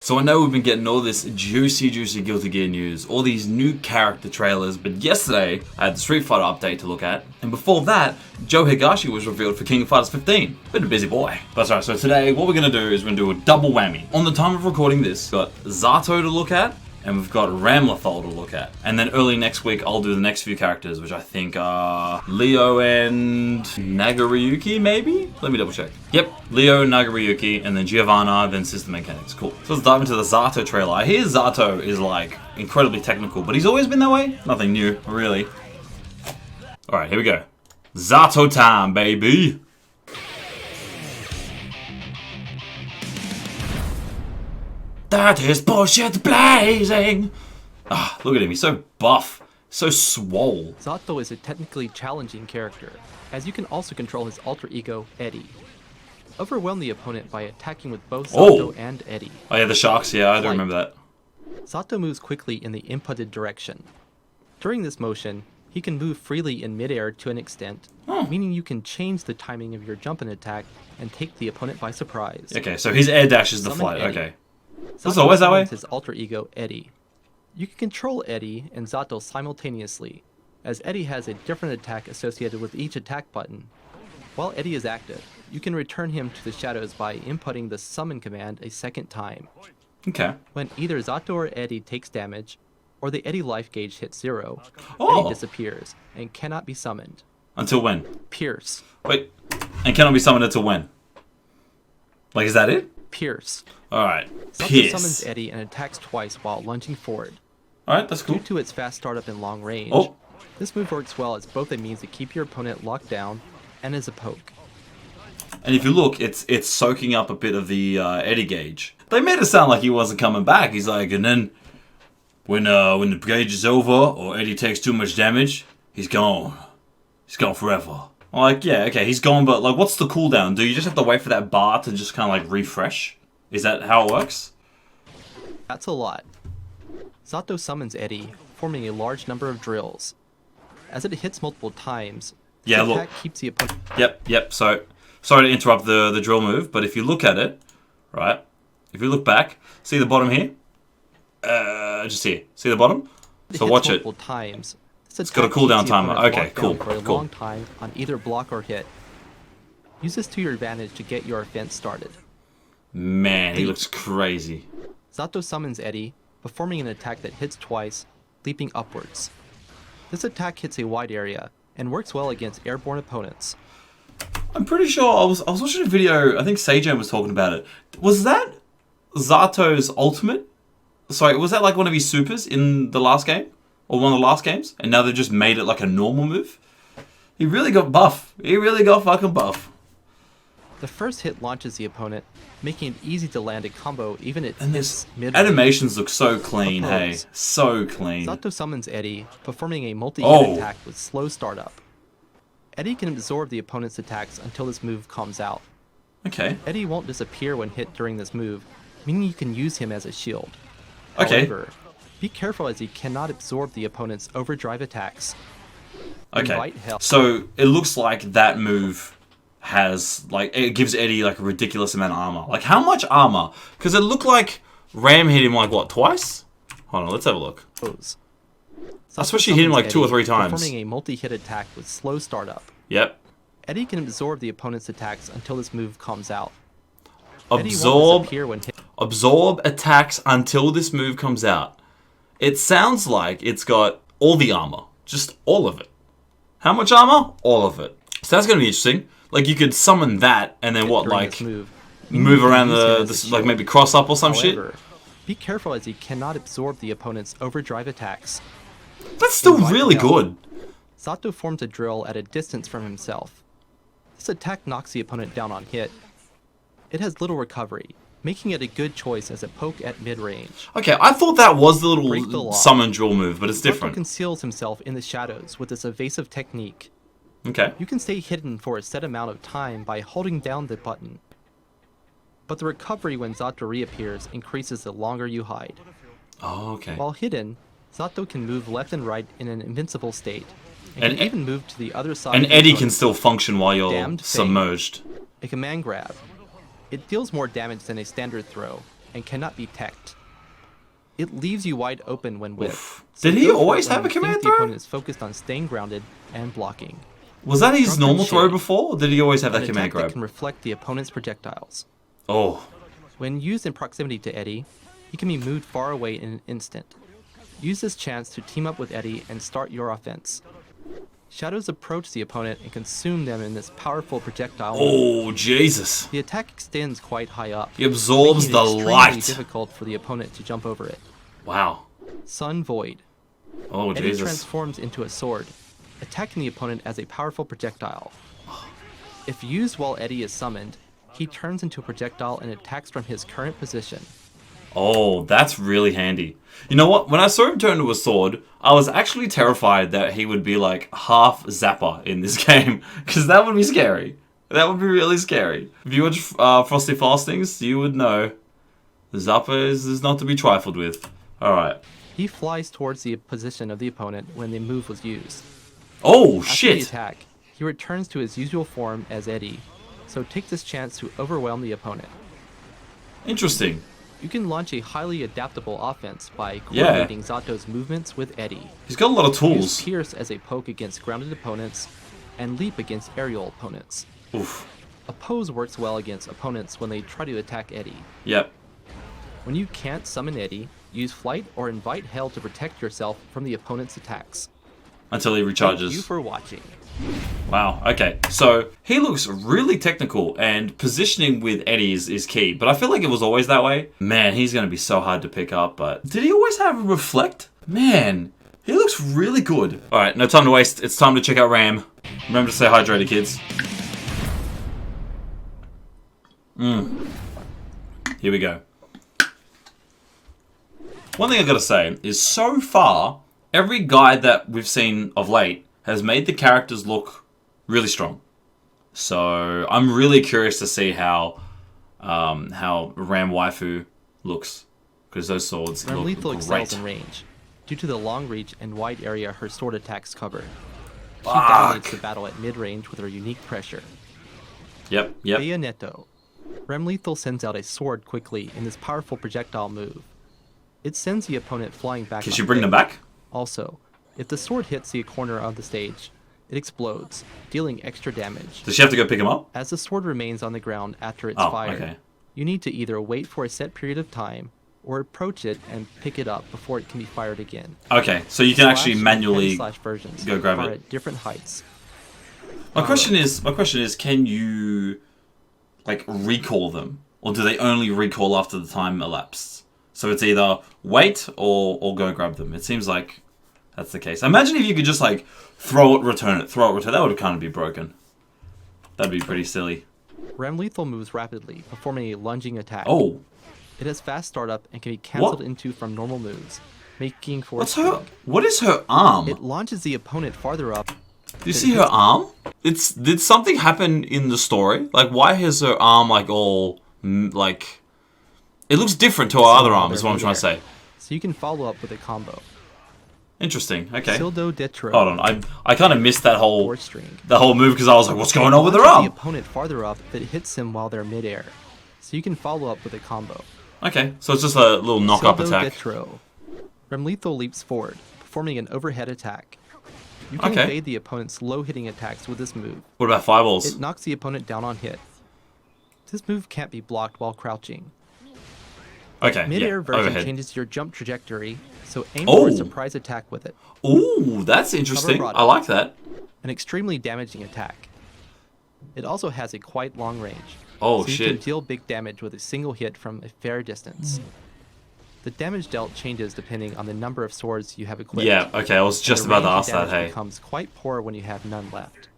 So I know we've been getting all this juicy Guilty Gear news, all these new character trailers, but yesterday I had the Street Fighter update to look at, and before that, Joe Higashi was revealed for King of Fighters 15. Been a busy boy. That's right, so today what we're going to do is we're going to do a double whammy. On the time of recording this, we've got Zato to look at, and we've got Ramlethal to look at. And then early next week, I'll do the next few characters, which I think are Leo and Nagoriyuki, maybe? Let me double check. Yep, Leo, Nagoriyuki, and then Giovanna, then System Mechanics. Cool. So let's dive into the Zato trailer. I hear Zato is like incredibly technical, but he's always been that way. Nothing new, really. Alright, here we go. Zato time, baby! That is bullshit blazing! Ah, look at him, he's so buff, so swole. Zato is a technically challenging character, as you can also control his alter ego, Eddie. Overwhelm the opponent by attacking with both Zato and Eddie. Oh yeah, the sharks, yeah, I do remember that. Zato moves quickly in the inputted direction. During this motion, he can move freely in midair to an extent, meaning you can change the timing of your jump and attack and take the opponent by surprise. Okay, so his air dash is the flight, Eddie. okay. Zato It's always that way? his alter ego, Eddie. You can control Eddie and Zato simultaneously, as Eddie has a different attack associated with each attack button. While Eddie is active, you can return him to the shadows by inputting the summon command a second time. Okay. When either Zato or Eddie takes damage, or the Eddie life gauge hits 0, Eddie disappears and cannot be summoned. Until when? Pierce. Wait, and cannot be summoned until when? Like, is that it? Pierce. Alright, Zato Pierce. summons Eddie and attacks twice while lunging forward. Alright, that's cool. Due to its fast startup and long range, this move works well as both a means to keep your opponent locked down and as a poke. And if you look, it's soaking up a bit of the Eddie gauge. They made it sound like he wasn't coming back. He's like, and then when the gauge is over or Eddie takes too much damage, he's gone. He's gone forever. I'm like, yeah, okay, he's gone, but like, what's the cooldown? Do you just have to wait for that bar to just kind of like refresh? Is that how it works? That's a lot. Zato summons Eddie, forming a large number of drills. As it hits multiple times, the attack keeps the opponent... Yep, so, sorry to interrupt the drill move, but if you look at it, right, if you look back, see the bottom here? Just here. See the bottom? So watch it. Times. It's got a cooldown timer. Okay, cool. For a long time on either block or hit. Use this to your advantage to get your offense started. Man, he looks crazy. Zato summons Eddie, performing an attack that hits twice, leaping upwards. This attack hits a wide area and works well against airborne opponents. I'm pretty sure I was watching a video, I think Seijan was talking about it. Was that Zato's ultimate? Sorry, was that like one of his supers in the last game? Or one of the last games? And now they've just made it like a normal move? He really got buff. He really got fucking buff. The first hit launches the opponent, making it easy to land a combo even at this animations look so clean, hey. So clean. Zato summons Eddie, performing a multi-hit attack with slow startup. Eddie can absorb the opponent's attacks until this move calms out. Okay. Eddie won't disappear when hit during this move, meaning you can use him as a shield. Okay. However, be careful as he cannot absorb the opponent's overdrive attacks. Okay. So it looks like that move has, like, it gives Eddie like a ridiculous amount of armor. Like, how much armor? Because it looked like Ram hit him like, what, twice? Hold on, let's have a look. I suppose she hit him like 2 or 3 times. Performing a multi-hit attack with slow startup. Yep. Eddie can absorb the opponent's attacks until this move calms out. Absorb attacks until this move comes out. It sounds like it's got all the armor. Just all of it. How much armor? All of it. So that's going to be interesting. Like, you could summon that and then what, like, move around the like maybe cross up or some shit? Be careful as he cannot absorb the opponent's overdrive attacks. That's still really good. Zato forms a drill at a distance from himself. This attack knocks the opponent down on hit. It has little recovery, making it a good choice as a poke at mid-range. Okay, I thought that was the little summon drill move, but it's different. Zato conceals himself in the shadows with this evasive technique. Okay. You can stay hidden for a set amount of time by holding down the button. But the recovery when Zato reappears increases the longer you hide. Oh, okay. While hidden, Zato can move left and right in an invincible state, and can even move to the other side. And Eddie can still function while you're submerged. A command grab. It deals more damage than a standard throw, and cannot be teched. It leaves you wide open when whiffed. Oof. So Did he go for it always when have a you think command the throw? opponent is focused on staying grounded and blocking. Was that his Drunken normal throw Shade. before, or did he always have An that command attack that grab? can reflect the opponent's projectiles. Oh, When used in proximity to Eddie, he can be moved far away in an instant. Use this chance to team up with Eddie and start your offense. Shadows approach the opponent and consume them in this powerful projectile move. oh, Jesus. The attack extends quite high up, He absorbs making it the extremely light. difficult for the opponent to jump over it. Wow. Sun Void. Oh, Eddie Jesus. transforms into a sword, attacking the opponent as a powerful projectile. If used while Eddie is summoned, he turns into a projectile and attacks from his current position. Oh, that's really handy. You know what? When I saw him turn to a sword, I was actually terrified that he would be like half Zapper in this game. Because that would be scary. That would be really scary. If you watch Frosty Fastings, you would know Zapper is not to be trifled with. Alright. He flies towards the position of the opponent when the move was used. Oh, After the shit. attack, he returns to his usual form as Eddie, so take this chance to overwhelm the opponent. Interesting. You can launch a highly adaptable offense by coordinating Zato's movements with Eddie. He's got a lot of Use tools. Pierce as a poke against grounded opponents, and Leap against aerial opponents. Oof. Oppose works well against opponents when they try to attack Eddie. Yep. When you can't summon Eddie, use Flight or Invite Hell to protect yourself from the opponent's attacks. Until he Thank you recharges. for watching. Wow, okay. So, he looks really technical, and positioning with Eddie is key. But I feel like it was always that way. Man, he's going to be so hard to pick up, but... Did he always have a Reflect? Man, he looks really good. Alright, no time to waste. It's time to check out Ram. Remember to stay hydrated, kids. Here we go. One thing I gotta say is, so far, every guide that we've seen of late has made the characters look really strong. So I'm really curious to see how Ram Waifu looks, because those swords look Ramlethal excels great. in range, due to the long reach and wide area her sword attacks cover. She Fuck. dominates the battle at mid-range with her unique pressure. Yep. Bayonetto. Ramlethal sends out a sword quickly in this powerful projectile move. It sends the opponent flying back. Can on she bring them stage. back? Also, if the sword hits the corner of the stage, it explodes, dealing extra damage. Does she have to go pick them up? As the sword remains on the ground after it's Oh, fired, okay. you need to either wait for a set period of time or approach it and pick it up before it can be fired again. Okay, so you can actually Slash and manually slash versions go grab are it. at different heights. My question is, can you like recall them, or do they only recall after the time elapsed? So it's either wait or go grab them. It seems like that's the case. Imagine if you could just like throw it, return it, throw it, return. That would kind of be broken. That'd be pretty silly. Ramlethal moves rapidly, performing a lunging attack. Oh, It has fast startup and can be cancelled What? into from normal moves, making for what's speed. her? What is her arm? It launches the opponent farther up. Do you see her arm? Did something happen in the story? Like, why has her arm like all like? It looks different to her other arm. Is what I'm trying to say. So you can follow up with a combo. Interesting. Okay. Sildo Detro. Hold on. I kind of missed that whole Four string. move because I was like, what's going on with her Launches the arm? opponent farther up if it hits them while they're midair. So you can follow up with a combo. Okay, so it's just a little knock-up Sildo attack. Detro. Ramlethal leaps forward, performing an overhead attack. You can Okay. evade the opponent's low-hitting attacks with this move. What about fireballs? It knocks the opponent down on hit. This move can't be blocked while crouching. Okay, Mid-air yeah, version overhead. changes your jump trajectory, so aim Oh. for a surprise attack with it. Ooh, that's interesting. Cover I like that. An extremely damaging attack. It also has a quite long range. Oh, so you shit. can deal big damage with a single hit from a fair distance. The damage dealt changes depending on the number of swords you have equipped. Yeah, okay, I was and just the about to range ask of that, damage hey. becomes quite poor when you have none left.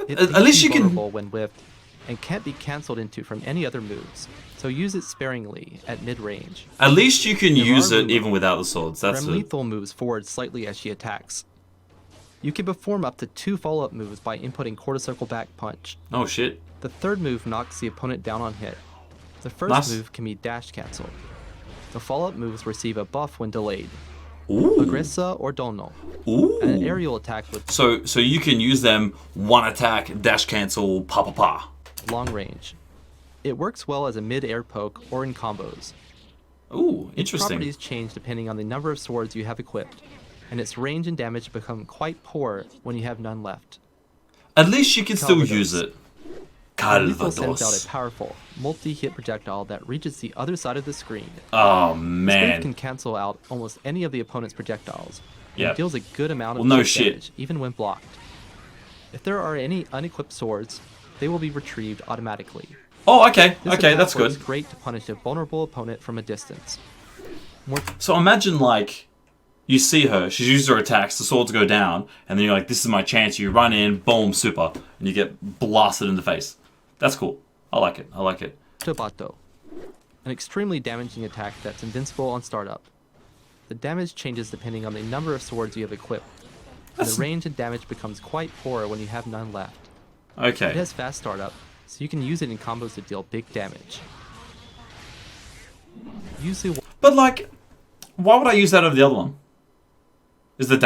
It At least you can... vulnerable when whiffed and can't be cancelled into from any other moves, so use it sparingly at mid-range. At least you can use it Navarro- even without the swords. That's it. Ramlethal moves forward slightly as she attacks. You can perform up to 2 follow-up moves by inputting quarter circle back punch. Oh, shit. The third move knocks the opponent down on hit. The first Nice. move can be dash cancelled. The follow-up moves receive a buff when delayed. Ooh. Aggressa or Dono. Ooh. And an aerial attack with So you can use them one attack, dash cancel, pa pa pa. long range. It works well as a mid-air poke or in combos. Ooh, interesting. Properties change depending on the number of swords you have equipped, and its range and damage become quite poor when you have none left. At least she can still Calvados. use it. Ramlethal sends out Calvados. a powerful, multi-hit projectile that reaches the other side of the screen. Oh, This move man. can cancel out almost any of the opponent's projectiles, and Yep. deals a good amount of Well, no chip shit. damage, even when blocked. If there are any unequipped swords, they will be retrieved automatically. Oh, okay. This Okay, attack that's works good. great to punish a vulnerable opponent from a distance. More So imagine, like, you see her, she's used her attacks, the swords go down, and then you're like, this is my chance. You run in, boom, super, and you get blasted in the face. That's cool. I like it. I like it. Zato, an extremely damaging attack that's invincible on startup. The damage changes depending on the number of swords you have equipped, and That's- the range and damage becomes quite poor when you have none left. It Okay. has fast startup, so you can use it in combos to deal big damage. Use the But, like, why would I use that over the other one? Was the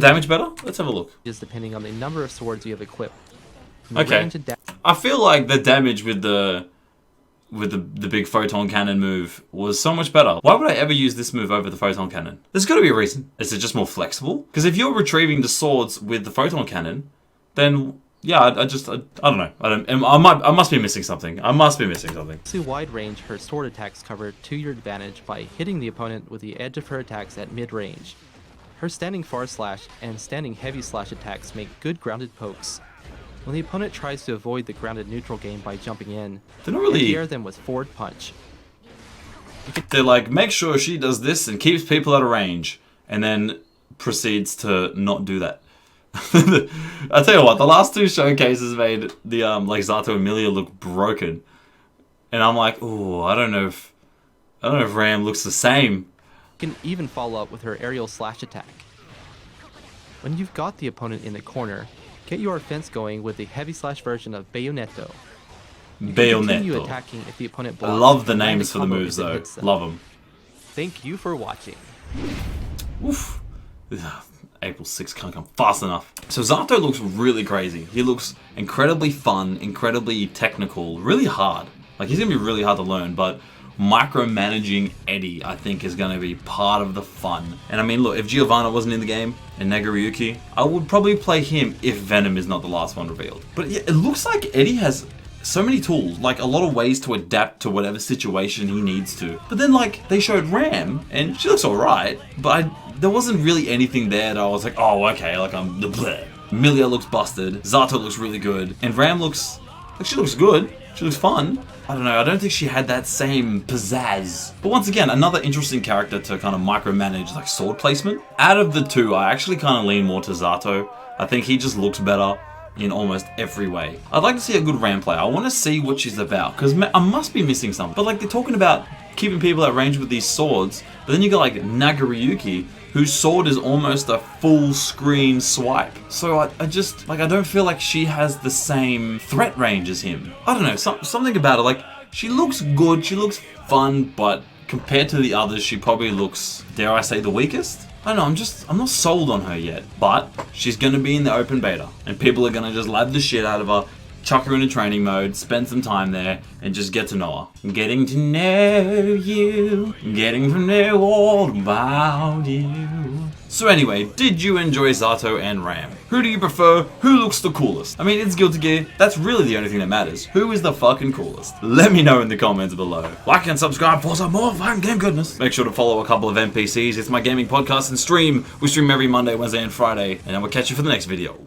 damage better? Let's have a look. is depending on the number of swords you have equipped. And the Okay. range and I feel like the damage with the big photon cannon move was so mumuch better. Why would I ever use this move over the photon cannon? There's got to be a reason. Is it just more flexible? Because if you're retrieving the swords with the photon cannon, then yeah, I don't know. I must be missing something. I must be missing something. to wide range, her sword attacks cover to your advantage by hitting the opponent with the edge of her attacks at mid-range. Her standing far slash and standing heavy slash attacks make good grounded pokes. When the opponent tries to avoid the grounded neutral game by jumping in, They're not really. anti-air them with forward punch. They're like, make sure she does this and keeps people out of range, and then proceeds to not do that. I tell you what, the last two showcases made the like Zato and Emilia look broken, and I'm like, oh, I don't know if Ram looks the same. You can even follow up with her aerial slash attack. When you've got the opponent in the corner, get your offense going with the heavy slash version of Bayonetto. You can continue Bayonetto. attacking if the opponent I blocks. love the and land a names for the combo moves if it though. hits them. Love them. Thank you for watching. Oof. Ugh, April 6th can't come fast enough. So Zato looks really crazy. He looks incredibly fun, incredibly technical, really hard. Like, he's going to be really hard to learn, but micromanaging Eddie, I think, is going to be part of the fun. And I mean, look, if Giovanna wasn't in the game, and Nagoriyuki, I would probably play him if Venom is not the last one revealed. But yeah, it looks like Eddie has so many tools, like a lot of ways to adapt to whatever situation he needs to. But then, like, they showed Ram, and she looks alright, but there wasn't really anything there that I was like, oh, okay, like, I'm the bleh. Emilia looks busted, Zato looks really good, and Ram looks, like, she looks good, she looks fun. I don't know, I don't think she had that same pizzazz. But once again, another interesting character to kind of micromanage, like, sword placement. Out of the two, I actually kind of lean more to Zato. I think he just looks better in almost every way. I'd like to see a good Ram play. I want to see what she's about, because I must be missing something. But like, they're talking about keeping people at range with these swords, but then you got like Nagoriyuki, whose sword is almost a full screen swipe. So I just, like, I don't feel like she has the same threat range as him. I don't know, something about her, like, she looks good, she looks fun, but compared to the others, she probably looks, dare I say, the weakest? I don't know, I'm not sold on her yet, but she's gonna be in the open beta, and people are gonna just lab the shit out of her, chuck her into training mode, spend some time there, and just get to know her. Getting to know you, getting to know all about you. So anyway, did you enjoy Zato and Ram? Who do you prefer? Who looks the coolest? I mean, it's Guilty Gear. That's really the only thing that matters. Who is the fucking coolest? Let me know in the comments below. Like and subscribe for some more fun game goodness. Make sure to follow a couple of NPCs. It's my gaming podcast and stream. We stream every Monday, Wednesday, and Friday. And I will catch you for the next video.